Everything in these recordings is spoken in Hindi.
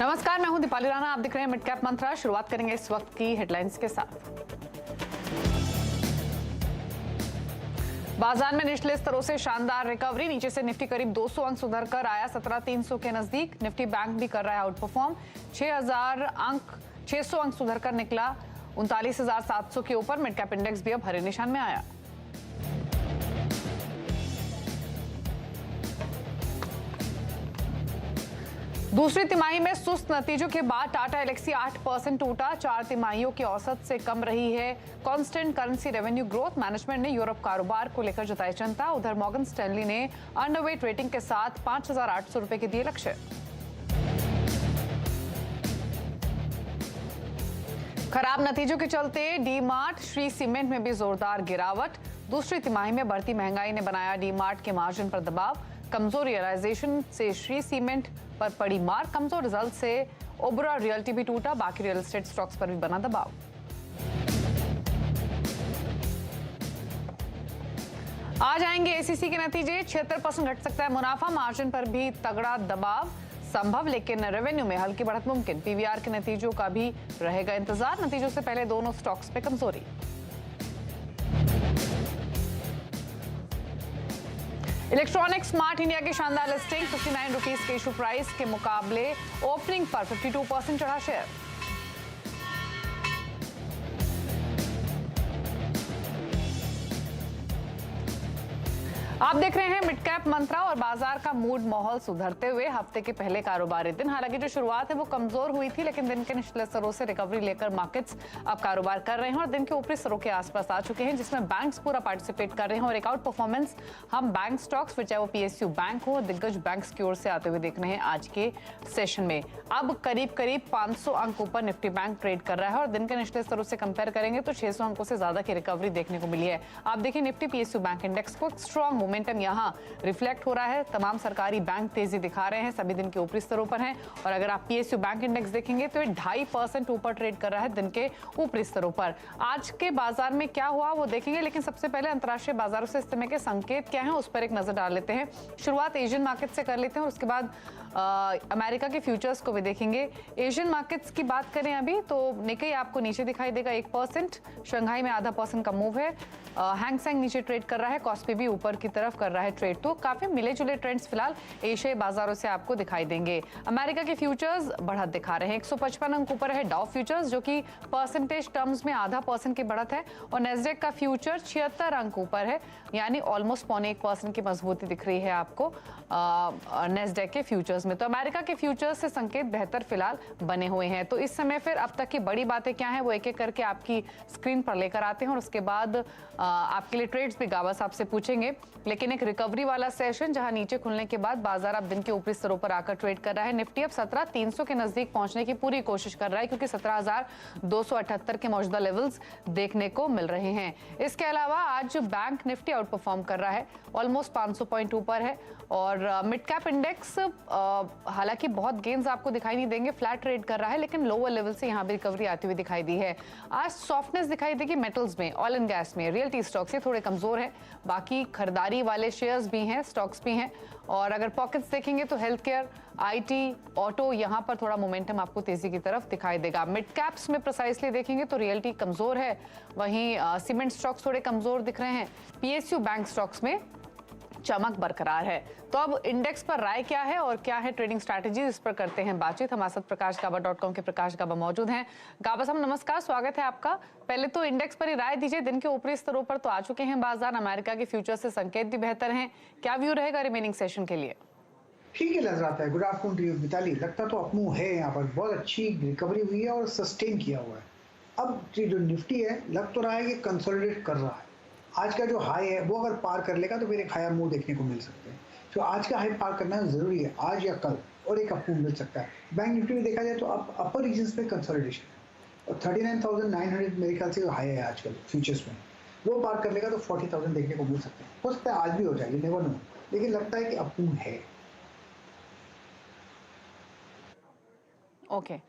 नमस्कार, मैं हूं दीपाली राणा। आप देख रहे हैं मिड कैप मंत्रा। शुरुआत करेंगे इस वक्त की हेडलाइंस के साथ। बाजार में निचले स्तरों से शानदार रिकवरी। नीचे से निफ्टी करीब 200 अंक सुधर कर आया 17,300 के नजदीक। निफ्टी बैंक भी कर रहा है आउट परफॉर्म। 600 अंक सुधर कर निकला 39,700 के ऊपर। मिड कैप इंडेक्स भी अब हरे निशान में आया। दूसरी तिमाही में सुस्त नतीजों के बाद टाटा एल्क्सी 8% टूटा। 4 तिमाहियों की औसत से कम रही है constant currency revenue growth. Management ने यूरोप कारोबार को लेकर जताई चिंता। उधर मॉर्गन स्टैनली ने अंडरवेट रेटिंग के साथ 5,800 रुपए के दिए लक्ष्य। खराब नतीजों के चलते डी मार्ट, श्री सीमेंट में भी जोरदार गिरावट। दूसरी तिमाही में बढ़ती महंगाई ने बनाया डी मार्ट के मार्जिन पर दबाव। कमजोर रियलाइजेशन से श्री सीमेंट पर पड़ी मार। कमजोर रिजल्ट से ओबरा रियल्टी भी टूटा। बाकी रियल एस्टेट स्टॉक्स पर भी बना दबाव। आज आएंगे एसीसी के नतीजे। 76% घट सकता है मुनाफा। मार्जिन पर भी तगड़ा दबाव संभव, लेकिन रेवेन्यू में हल्की बढ़त मुमकिन। पीवीआर के नतीजों का भी रहेगा इंतजार। नतीजों से पहले दोनों स्टॉक्स पे कमजोरी। इलेक्ट्रॉनिक स्मार्ट इंडिया की शानदार लिस्टिंग। 59 रुपीज के इशू प्राइस के मुकाबले ओपनिंग पर 52% चढ़ा शेयर। आप देख रहे हैं मिड कैप मंत्रा और बाजार का मूड माहौल सुधरते हुए हफ्ते के पहले कारोबारी दिन। हालांकि जो शुरुआत है वो कमजोर हुई थी, लेकिन दिन के निचले स्तरों से रिकवरी लेकर मार्केट्स अब कारोबार कर रहे हैं और दिन के ऊपरी स्तरों के आसपास आ चुके हैं, जिसमें बैंक्स पूरा पार्टिसिपेट कर रहे हैं। और एक आउट परफॉर्मेंस हम बैंक स्टॉक्स, फिर चाहे वो पीएसयू बैंक हो, दिग्गज बैंक्स की ओर से आते हुए देख रहे हैं आज के सेशन में। अब करीब 500 अंक ऊपर निफ्टी बैंक ट्रेड कर रहा है और दिन के निचले स्तरों से कंपेयर करेंगे तो 600 अंकों से ज्यादा की रिकवरी देखने को मिली है। आप देखिए निफ्टी पीएसयू बैंक इंडेक्स को स्ट्रॉन्ग मोमेंटम यहाँ रिफ्लेक्ट हो रहा है। तमाम सरकारी बैंक तेजी दिखा रहे हैं, सभी दिन के ऊपरी स्तरों पर हैं। और अगर आप पीएसयू बैंक इंडेक्स देखेंगे तो ये 2.5% ऊपर ट्रेड कर रहा है दिन के ऊपरी स्तरों पर। आज के बाजार में क्या हुआ वो देखेंगे, लेकिन सबसे पहले अंतर्राष्ट्रीय बाजारों से इस समय के संकेत क्या हैं उस पर एक नजर डाल लेते हैं। शुरुआत एशियन मार्केट से कर लेते हैं और उसके बाद अमेरिका के फ्यूचर्स को भी देखेंगे। एशियन मार्केट्स की बात करें अभी तो निक्केई आपको नीचे दिखाई देगा 1%। शंघाई में 0.5% का मूव है। हैंग सेंग नीचे ट्रेड कर रहा है। कॉस्पी भी ऊपर की तरफ कर रहा है ट्रेड। तो काफी मिले जुले ट्रेंड्स फिलहाल एशियाई बाजारों से आपको दिखाई देंगे। अमेरिका के फ्यूचर्स बढ़त दिखा रहे हैं। 155 अंक ऊपर है डाउ फ्यूचर्स, जो कि परसेंटेज टर्म्स में 0.5% की बढ़त है। और नेस्डेक का फ्यूचर 76 अंक ऊपर है, यानी ऑलमोस्ट 0.25% की मजबूती दिख रही है आपको नेस्डेक के फ्यूचर्स में। तो अमेरिका के फ्यूचर्स से संकेत बेहतर फिलहाल बने हुए हैं। तो इस समय फिर अब तक की बड़ी बातें क्या हैं वो एक एक करके आपकी स्क्रीन पर लेकर आते हैं और उसके बाद आपके लिए ट्रेड्स भी गावा साहब से पूछेंगे। लेकिन एक रिकवरी वाला सेशन जहां नीचे खुलने के बाद बाजार अब दिन के ऊपरी स्तरों पर आकर ट्रेड कर रहा है। निफ्टी अब 17,300 के नजदीक पहुंचने की पूरी कोशिश कर रहा है, क्योंकि 17,278 के मौजूदा लेवल्स देखने को मिल रहे हैं। इसके अलावा आज बैंक निफ्टी आउट परफॉर्म कर रहा है, ऑलमोस्ट 500 पॉइंट ऊपर है। और मिड कैप इंडेक्स हालांकि बहुत गेन्स आपको दिखाई नहीं देंगे, फ्लैट ट्रेड कर रहा है, लेकिन लोअर लेवल से यहाँ भी रिकवरी आती हुई दिखाई दी है। आज सॉफ्टनेस दिखाई देगी मेटल्स में, ऑयल एंड गैस में। रियल्टी स्टॉक्स ये थोड़े कमजोर है, बाकी खरीदारी वाले शेयर्स भी हैं, स्टॉक्स भी हैं। और अगर पॉकेट्स देखेंगे तो हेल्थ केयर, आईटी, ऑटो, यहाँ पर थोड़ा मोमेंटम आपको तेजी की तरफ दिखाई देगा। मिड कैप्स में प्रिसाइसली देखेंगे तो रियल्टी कमजोर है, वहीं सीमेंट स्टॉक्स थोड़े कमजोर दिख रहे हैं। पीएसयू बैंक स्टॉक्स में चमक बरकरार है। तो अब इंडेक्स पर राय क्या है और क्या है ट्रेडिंग स्ट्रैटेजी, इस पर करते हैं बातचीत। हमारे साथ प्रकाशगाबा.com के प्रकाश गाबा मौजूद हैं। गाबा साहब नमस्कार, स्वागत है आपका। पहले तो इंडेक्स पर ही राय दीजिए। दिन के ऊपरी स्तरों पर तो आ चुके हैं बाजार, अमेरिका के फ्यूचर से संकेत भी बेहतर हैं। क्या व्यू रहेगा रिमेनिंग सेशन के लिए? ठीक ही नजर आता है। Good afternoon to you Mitali. लगता तो अपमूव है, यहाँ पर बहुत अच्छी रिकवरी हुई है और सस्टेन किया हुआ है। अब जो निफ्टी है लग तो रहा है कि कंसोलिडेट कर रहा है। आज का जो हाई है वो अगर पार कर लेगा तो फिर एक हायर मूव देखने को मिल सकते हैं। तो आज का हाई पार करना जरूरी है, आज या कल, और एक अपमूव मिल सकता है। बैंक निफ्टी में देखा जाए तो अपर रीजन पे कंसोलिडेशन है और 39,900 मेरे ख्याल से हाई है आजकल फ्यूचर्स में। वो पार कर लेगा तो 40,000 देखने को मिल सकते हैं। हो सकता है आज भी हो जाए, यू नेवर नो, लेकिन लगता है कि अपमूव है। ओके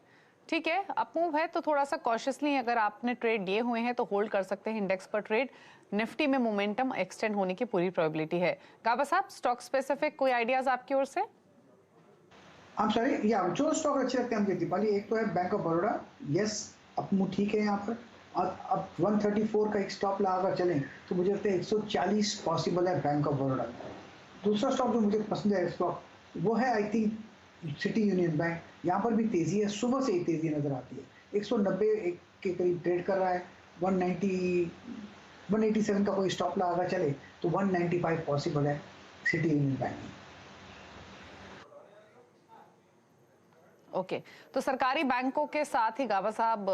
ठीक है, अपमूव है तो थोड़ा सा कॉशियसली अगर आपने ट्रेड लिए हुए हैं तो होल्ड कर सकते हैं इंडेक्स पर ट्रेड। निफ्टी में मोमेंटम एक्सटेंड होने की पूरी प्रोबेबिलिटी है। गाबा साहब स्टॉक स्पेसिफिक कोई आइडियाज आपकी ओर से? I'm sorry, या जो स्टॉक अच्छे लगते हैं मुझे दीपाली, एक तो है bank of Baroda, yes up move ठीक है यहाँ पर, और अब 134 का एक स्टॉप लगाकर चलें तो मुझे लगता है 140 पॉसिबल है बैंक ऑफ बड़ौदा। दूसरा स्टॉक जो मुझे पसंद है स्टॉक वो है I think city union bank, यहाँ पर भी तेजी है, सुबह से ही तेजी नजर आती है, 190 के करीब ट्रेड कर रहा है, 187 का कोई स्टॉप लगाकर चले तो 195 पॉसिबल है सिटी यूनियन बैंक में। ओके तो सरकारी बैंकों के साथ ही गाबा साहब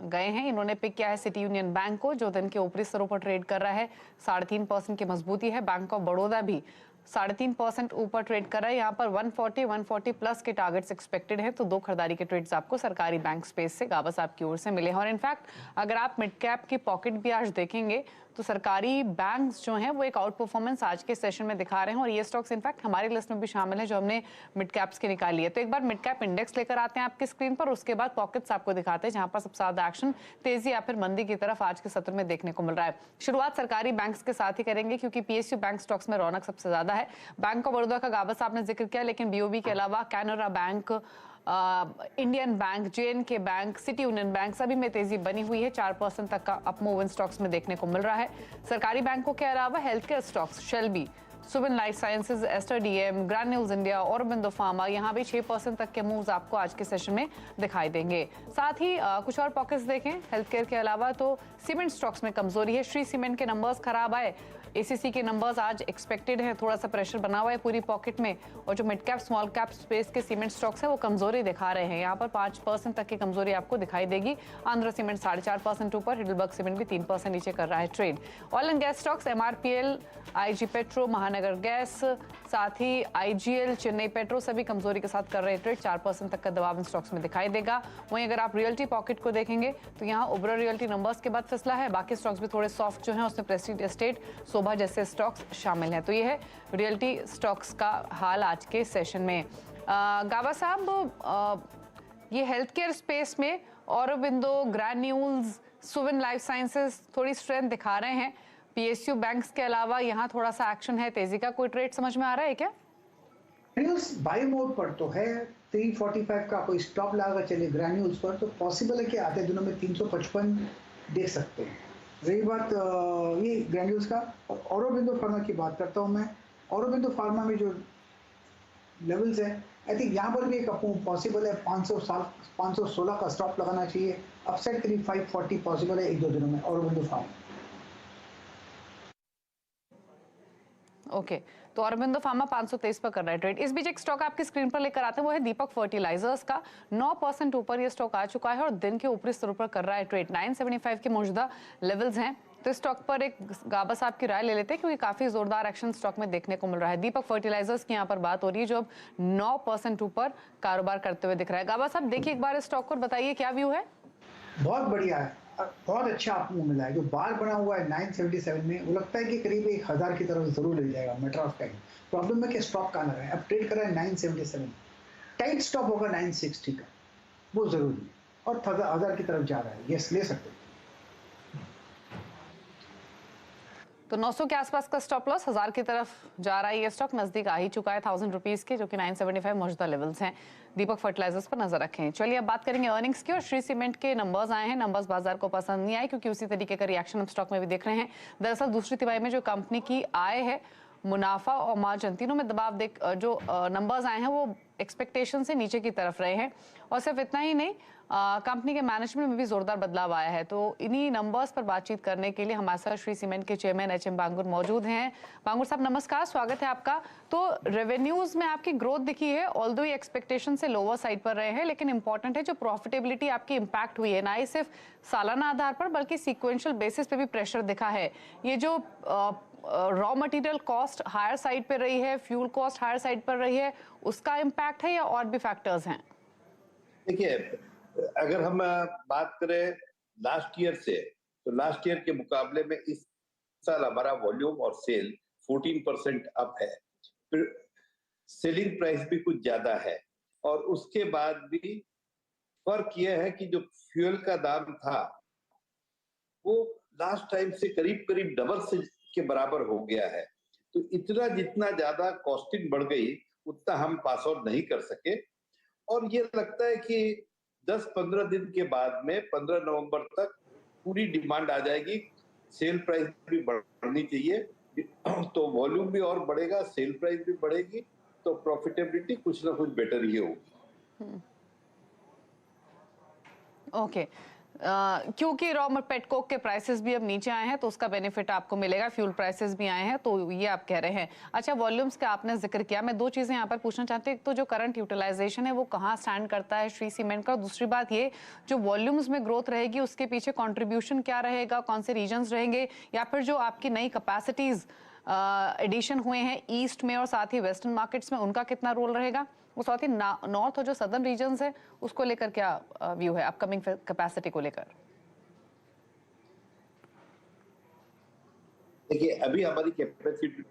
गए हैं, इन्होंने पिक किया है सिटी यूनियन बैंक को जो दिन के ऊपरी स्तरों पर ट्रेड कर रहा है, 3.5% की मजबूती है। बैंक ऑफ बड़ौदा भी 3.5% ऊपर ट्रेड कर रहा है, यहाँ पर 140 प्लस के टारगेट्स एक्सपेक्टेड हैं। तो 2 खरीदारी के ट्रेड्स आपको सरकारी बैंक स्पेस से गाबा साहब की ओर से मिले हैं। और इनफैक्ट अगर आप मिड कैप की पॉकेट भी आज देखेंगे तो सरकारी बैंक्स जो हैं वो एक आउट परफॉर्मेंस आज के सेशन में दिखा रहे हैं, और ये स्टॉक्स इनफैक्ट हमारी लिस्ट में भी शामिल है जो हमने मिड कैप्स के निकाली है। तो एक बार मिड कैप इंडेक्स लेकर आते हैं आपकी स्क्रीन पर, उसके बाद पॉकेट्स आपको दिखाते हैं जहां पर सबसे ज्यादा एक्शन तेजी या फिर मंदी की तरफ आज के सत्र में देखने को मिल रहा है। शुरुआत सरकारी बैंक्स के साथ ही करेंगे क्योंकि पीएसयू बैंक स्टॉक्स में रौनक सबसे ज्यादा है। बैंक ऑफ बड़ौदा का गाबा साहब ने जिक्र किया, लेकिन बीओबी के अलावा Canara bank, Indian bank, JNK bank, city union bank सभी में तेजी बनी हुई है। 4% तक का अपमूव इन स्टॉक्स में देखने को मिल रहा है। सरकारी बैंकों के अलावा health care stocks Shelby, Subin life sciences, Aster DM, granules India और औरबिंदो फार्मा, यहाँ भी 6% तक के मूव्स आपको आज के सेशन में दिखाई देंगे। साथ ही कुछ और पॉकेट्स देखें हेल्थ केयर के अलावा तो सीमेंट स्टॉक्स में कमजोरी है। श्री सीमेंट के नंबर्स खराब आए, एसीसी के नंबर्स आज एक्सपेक्टेड है, थोड़ा सा प्रेशर बना हुआ है पूरी पॉकेट में, और जो mid cap small cap space के सीमेंट स्टॉक्स है वो कमजोरी दिखा रहे हैं। यहाँ पर 5% तक की कमजोरी आपको दिखाई देगी। आंध्र सीमेंट 4.5% ऊपर, हिडलबर्ग सीमेंट भी 3% नीचे कर रहा है trade. Oil and gas stocks MRPL, IG petro, महानगर गैस, साथ ही आईजीएल, चेन्नई पेट्रो सभी कमजोरी के साथ कर रहे हैं ट्रेड। 4% तक का दबाव इन स्टॉक्स में दिखाई देगा। वहीं अगर आप रियल्टी पॉकेट को देखेंगे तो यहाँ उबरा रियल्टी नंबर्स के बाद फिसला है, बाकी स्टॉक्स भी थोड़े सॉफ्ट जो है, उसमें प्रेस्टीज एस्टेट, शोभा जैसे स्टॉक्स शामिल हैं। तो ये है रियल्टी स्टॉक्स का हाल आज के सेशन में। गाबा साहब, ये हेल्थ केयर स्पेस में Aurobindo, granules, Suvin life sciences थोड़ी स्ट्रेंथ दिखा रहे हैं। पीएसयू बैंक्स के अलावा यहाँ थोड़ा सा एक्शन है तेजी का, कोई ट्रेड समझ में आ रहा है क्या? ग्रैन्यूल्स बाई मोड पर तो है, 345 का कोई स्टॉप लगाकर चले ग्रैन्यूल्स पर तो पॉसिबल है कि आते दिनों में 355 देख सकते हैं। रही बात ये ग्रैन्यूल्स का, और औरबिंदो फार्मा की बात करता हूँ मैं। औरबिंदो फार्मा में जो लेवल्स है, आई थिंक यहाँ पर भी एक अपमूव पॉसिबल है। 516 का स्टॉप लगाना चाहिए, अपसाइड करीब 540 पॉसिबल है 1-2 दिनों में औरबिंदो फार्मा। ओके तो औरबिंदो फार्मा 523 पर कर रहा है ट्रेड। इस बीच एक स्टॉक आपकी स्क्रीन पर लेकर आते हैं, वो है दीपक फर्टिलाइजर्स का। 9% ऊपर ये स्टॉक आ चुका है और दिन के ऊपरी स्तरों पर कर रहा है ट्रेड। 975 के मौजूदा लेवल्स हैं। तो स्टॉक पर एक गाबा साहब की राय ले लेते हैं क्योंकि काफी जोरदार एक्शन स्टॉक में देखने को मिल रहा है। दीपक फर्टिलाइजर्स की यहाँ पर बात हो रही है जो अब 9% ऊपर कारोबार करते हुए दिख रहा है। गाबा साहब देखिए एक बार इस स्टॉक को बताइए क्या व्यू है। बहुत बढ़िया है, बहुत अच्छा आपको मिला है। जो बार बना हुआ है 977 में, वो लगता है कि करीब 1000 की तरफ जरूर ले जाएगा मैटर ऑफ टाइम। प्रॉब्लम है कि स्टॉप कहाँ लगा है, अब ट्रेड कर रहा है 977, टाइट स्टॉप होगा 960 का, वो जरूरी है, और 1000 की तरफ जा रहा है, यस ले सकते हैं। तो 900 के आसपास का स्टॉप लॉस, 1000 की तरफ जा रहा है ये स्टॉक, नजदीक आ ही चुका है 1000 रुपीज के, जो कि 975 मौजूदा लेवल्स हैं। दीपक फर्टिलाइजर्स पर नजर रखें। चलिए अब बात करेंगे अर्निंग्स की, और श्री सीमेंट के नंबर्स आए हैं। नंबर्स बाजार को पसंद नहीं आए क्योंकि उसी तरीके का रिएक्शन हम स्टॉक में भी देख रहे हैं। दरअसल दूसरी तिमाही में जो कंपनी की आय है, मुनाफा और मार्जिन तीनों में दबाव देख जो नंबर्स आए हैं वो एक्सपेक्टेशन से नीचे की तरफ रहे हैं। और सिर्फ इतना ही नहीं, कंपनी के मैनेजमेंट में भी जोरदार बदलाव आया है। तो इन्हीं नंबर्स पर बातचीत करने के लिए हमारे साथ श्री सीमेंट के चेयरमैन एचएम बांगुर मौजूद हैं। बांगुर साहब नमस्कार, स्वागत है आपका। तो रेवेन्यूज में आपकी ग्रोथ दिखी है, ऑल्दो ये एक्सपेक्टेशन से लोअर साइड पर रहे हैं, लेकिन इंपॉर्टेंट है जो प्रॉफिटेबिलिटी आपकी इंपैक्ट हुई है, ना ही सिर्फ सालाना आधार पर बल्कि सीक्वेंशियल बेसिस पे भी प्रेशर दिखा है। ये जो raw material cost higher side पे रही है, फ्यूल कॉस्ट हायर साइड पर रही है, उसका इम्पैक्ट है या और भी फैक्टर्स हैं? देखिए, अगर हम बात करें लास्ट ईयर से, तो लास्ट ईयर के मुकाबले में इस साल हमारा वॉल्यूम और सेल 14% अप है। फिर सेलिंग प्राइस भी कुछ ज्यादा है, और उसके बाद भी फर्क यह है कि जो फ्यूल का दाम था वो लास्ट टाइम से करीब करीब डबल से के बराबर हो गया है। तो इतना जितना ज्यादा कॉस्टिंग बढ़ गई उतना हम पास ऑन नहीं कर सके। और ये लगता है कि 10-15 दिन के बाद में 15 नवंबर तक पूरी डिमांड आ जाएगी, सेल प्राइस भी बढ़नी चाहिए, तो वॉल्यूम भी और बढ़ेगा, सेल प्राइस भी बढ़ेगी, तो प्रॉफिटेबिलिटी कुछ ना कुछ बेटर ही होगी। ओके क्योंकि रॉ पेटकोक के प्राइसेस भी अब नीचे आए हैं तो उसका बेनिफिट आपको मिलेगा, फ्यूल प्राइसेस भी आए हैं, तो ये आप कह रहे हैं। अच्छा, वॉल्यूम्स का आपने जिक्र किया, मैं दो चीजें यहाँ पर पूछना चाहती हूँ। एक तो जो करंट यूटिलाइजेशन है वो कहाँ स्टैंड करता है श्री सीमेंट का, और दूसरी बात ये जो वॉल्यूम्स में ग्रोथ रहेगी उसके पीछे कॉन्ट्रीब्यूशन क्या रहेगा, कौन से रीजन्स रहेंगे, या फिर जो आपकी नई कैपेसिटीज एडिशन हुए हैं ईस्ट में और साथ ही वेस्टर्न मार्केट्स में, उनका कितना रोल रहेगा, वो साथ ही नॉर्थ और जो सदर्न रीजन्स है उसको लेकर क्या व्यू है अपकमिंग कैपेसिटी को लेकर? देखिए, अभी हमारी कैपेसिटी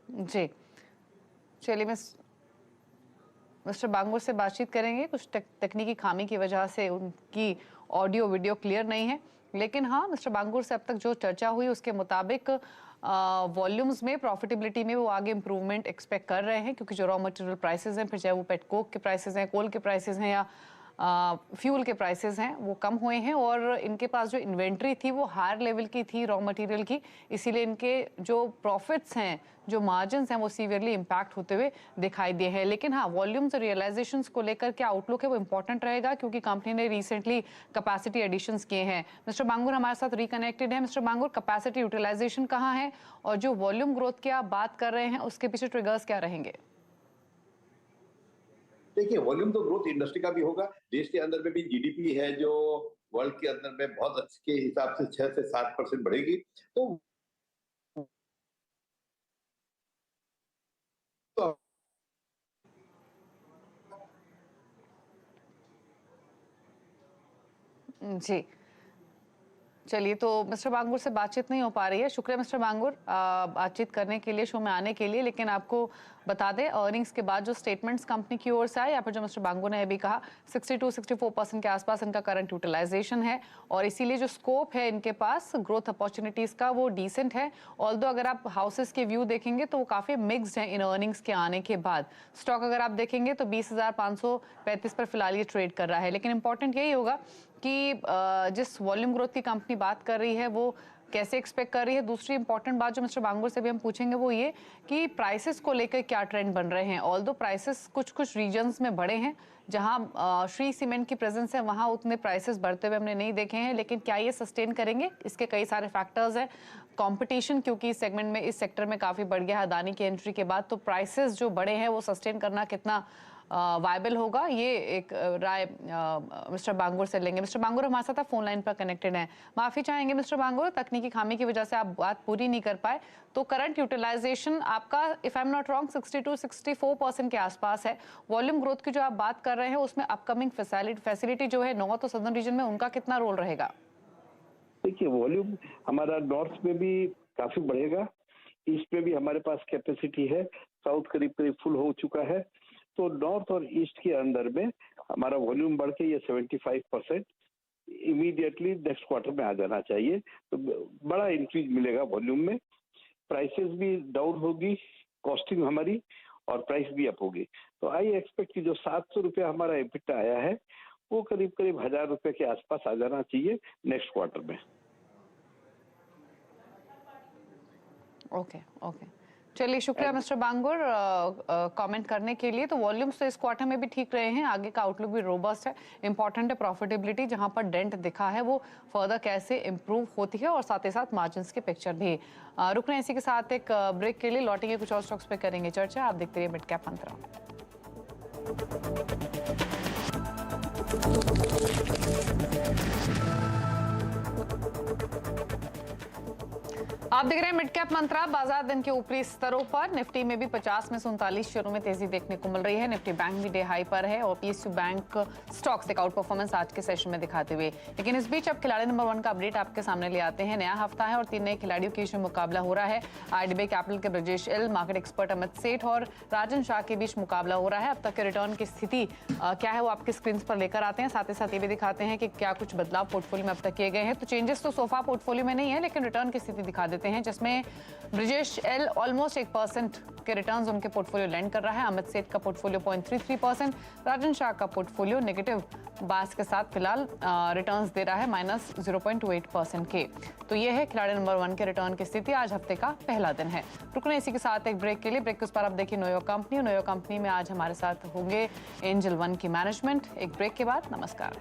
जी, चलिए मिस्टर बांगुर से बातचीत करेंगे। कुछ तकनीकी खामी की वजह से उनकी ऑडियो वीडियो क्लियर नहीं है, लेकिन हाँ, मिस्टर बांगुर से अब तक जो चर्चा हुई उसके मुताबिक वॉल्यूम्स में, प्रॉफिटेबिलिटी में वो आगे इंप्रूवमेंट एक्सपेक्ट कर रहे हैं, क्योंकि जो रॉ मटेरियल प्राइसेस हैं, फिर चाहे वो पेटकोक के प्राइसेस हैं, कोल के प्राइसेस हैं या फ्यूल के प्राइसेस हैं, वो कम हुए हैं। और इनके पास जो इन्वेंट्री थी वो हायर लेवल की थी रॉ मटेरियल की, इसीलिए इनके जो प्रॉफिट्स हैं, जो मार्जिन्स हैं, वो सीवियरली इम्पैक्ट होते हुए दिखाई दिए हैं। लेकिन हाँ, वॉल्यूम्स और रियलाइजेशंस को लेकर क्या आउटलुक है वो इंपॉर्टेंट रहेगा, क्योंकि कंपनी ने रिसेंटली कैपेसिटी एडिशंस किए हैं। मिस्टर बांगुर हमारे साथ रिकनेक्टेड है। मिस्टर बांगुर, कैपेसिटी यूटिलाइजेशन कहाँ है और जो वॉल्यूम ग्रोथ की आप बात कर रहे हैं उसके पीछे ट्रिगर्स क्या रहेंगे? देखिए, वॉल्यूम तो ग्रोथ इंडस्ट्री का भी होगा, देश के अंदर में भी जीडीपी है जो वर्ल्ड के अंदर में बहुत अच्छे के हिसाब से 6 से 7% बढ़ेगी, तो जी, चलिए, तो मिस्टर बांगुर से बातचीत नहीं हो पा रही है। शुक्रिया मिस्टर बांगुर बातचीत करने के लिए, शो में आने के लिए। लेकिन आपको बता दें, अर्निंग्स के बाद जो स्टेटमेंट्स कंपनी की ओर से आए, या फिर जो मिस्टर बांगुर ने अभी कहा 62-64% के आसपास इनका करंट यूटिलाइजेशन है, और इसीलिए जो स्कोप है इनके पास ग्रोथ अपॉर्चुनिटीज का वो डिसेंट है। ऑल्दो अगर आप हाउसेस के व्यू देखेंगे तो वो काफी मिक्स्ड है इन अर्निंग्स के आने के बाद। स्टॉक अगर आप देखेंगे तो 20,535 पर फिलहाल ये ट्रेड कर रहा है। लेकिन इंपॉर्टेंट यही होगा कि जिस वॉल्यूम ग्रोथ की कंपनी बात कर रही है वो कैसे एक्सपेक्ट कर रही है। दूसरी इंपॉर्टेंट बात जो मिस्टर बांगुर से भी हम पूछेंगे वो ये कि प्राइसेस को लेकर क्या ट्रेंड बन रहे हैं। ऑल्दो प्राइसेस कुछ रीजन्स में बढ़े हैं, जहां श्री सीमेंट की प्रेजेंस है वहां उतने प्राइसेस बढ़ते हुए हमने नहीं देखे हैं, लेकिन क्या ये सस्टेन करेंगे, इसके कई सारे फैक्टर्स हैं। कंपटीशन क्योंकि इस सेगमेंट में, इस सेक्टर में काफी बढ़ गया है अदानी की एंट्री के बाद, तो प्राइसेस जो बढ़े हैं वो सस्टेन करना कितना वायबल होगा, ये एक राय मिस्टर बांगुर से लेंगे। मिस्टर बांगुर हमारे साथ फोन लाइन पर कनेक्टेड हैं। माफी चाहेंगे मिस्टर बांगुर, तकनीकी खामी की वजह से आप बात पूरी नहीं कर पाए। तो करंट यूटिलाइजेशन आपका, if I am not wrong, 62-64% के आसपास है। वॉल्यूम ग्रोथ की जो आप बात कर रहे हैं उसमें अपकमिंग फैसिलिटी जो है नॉर्थ और सदर्न रीजन में, उनका कितना रोल रहेगा? देखिए, वॉल्यूम हमारा नॉर्थ में भी काफी बढ़ेगा, ईस्ट में भी हमारे पास कैपेसिटी है, साउथ करीब करीब फुल हो चुका है, तो नॉर्थ और ईस्ट के अंदर में हमारा वॉल्यूम बढ़ के ये 75% इमीडिएटली नेक्स्ट क्वार्टर में आ जाना चाहिए, तो बड़ा इंक्रीज मिलेगा वॉल्यूम में। प्राइसेस भी डाउन होगी, कॉस्टिंग हमारी और प्राइस भी अप होगी, तो आई एक्सपेक्ट कि जो 700 रुपये हमारा एबिटा आया है वो करीब करीब 1000 रुपये के आसपास आ जाना चाहिए नेक्स्ट क्वार्टर में। ओके, चलिए, शुक्रिया मिस्टर बांगुर कमेंट करने के लिए। तो वॉल्यूम्स तो इस क्वार्टर में भी ठीक रहे हैं, आगे का आउटलुक भी रोबस्ट है। इंपॉर्टेंट है प्रॉफिटेबिलिटी, जहां पर डेंट दिखा है वो फर्दर कैसे इंप्रूव होती है, और साथ ही साथ मार्जिन्स की पिक्चर भी। रुक रहे हैं इसी के साथ एक ब्रेक के लिए, लौटेंगे कुछ और स्टॉक्स पे करेंगे चर्चा। आप देखते रहिए मिड कैप मंत्रा। आप देख रहे हैं मिड कैप मंत्रा। बाजार दिन के ऊपरी स्तरों पर निफ्टी में भी 50 में 47 शेयरों में तेजी देखने को मिल रही है। निफ्टी बैंक भी डे हाई पर है और पीएसयू बैंक स्टॉक्स एक आउट परफॉर्मेंस आज के सेशन में दिखाते हुए। लेकिन इस बीच अब खिलाड़ी नंबर 1 का अपडेट आपके सामने ले आते हैं। नया हफ्ता है और 3 नए खिलाड़ियों के बीच मुकाबला हो रहा है। आईडीबीआई कैपिटल के Brajesh L, market expert Amit सेठ और राजन शाह के बीच मुकाबला हो रहा है। अब तक के रिटर्न की स्थिति क्या है वो आपके स्क्रीन पर लेकर आते हैं। साथ ही साथ ये भी दिखाते हैं कि क्या कुछ बदलाव पोर्टफोलियो में अब तक किए गए हैं। तो चेंजेस तो सोफा पोर्टफोलियो में नहीं है, लेकिन रिटर्न की स्थिति दिखा देते हैं, जिसमें ब्रजेश एल ऑलमोस्ट 1% के रिटर्न्स उनके पोर्टफोलियो लैंड कर रहा है। अमित सेठ का पोर्टफोलियो 0.33%, राजन शाह का पोर्टफोलियो नेगेटिव बास के साथ फिलहाल रिटर्न्स दे रहा है -0.28% के। तो ये है खिलाड़ी नंबर 1 के रिटर्न की स्थिति। आज हफ्ते का पहला दिन है। रुकने इसी के साथ एक ब्रेक के लिए। ब्रेक के उस पर आप देखिए नोयो कंपनी में आज हमारे साथ होंगे एंजल वन की मैनेजमेंट। एक ब्रेक के बाद नमस्कार।